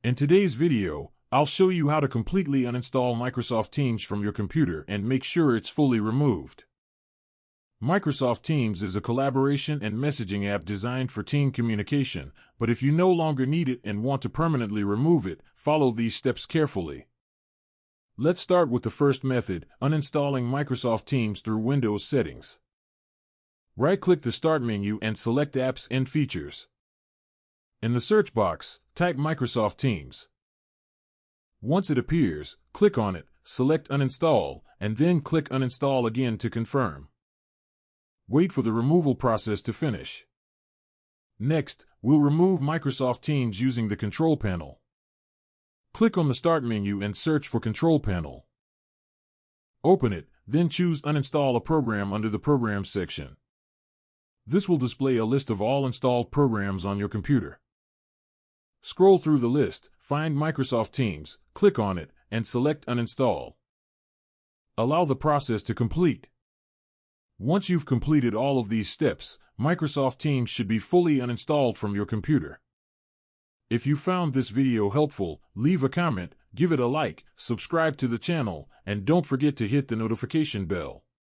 In today's video, I'll show you how to completely uninstall Microsoft Teams from your computer and make sure it's fully removed. Microsoft Teams is a collaboration and messaging app designed for team communication, but if you no longer need it and want to permanently remove it, follow these steps carefully. Let's start with the first method, uninstalling Microsoft Teams through Windows settings. Right-click the Start menu and select Apps and Features. In the search box, type Microsoft Teams. Once it appears, click on it, select Uninstall, and then click Uninstall again to confirm. Wait for the removal process to finish. Next, we'll remove Microsoft Teams using the Control Panel. Click on the Start menu and search for Control Panel. Open it, then choose Uninstall a program under the Programs section. This will display a list of all installed programs on your computer. Scroll through the list, find Microsoft Teams, click on it, and select Uninstall. Allow the process to complete. Once you've completed all of these steps, Microsoft Teams should be fully uninstalled from your computer. If you found this video helpful, leave a comment, give it a like, subscribe to the channel, and don't forget to hit the notification bell.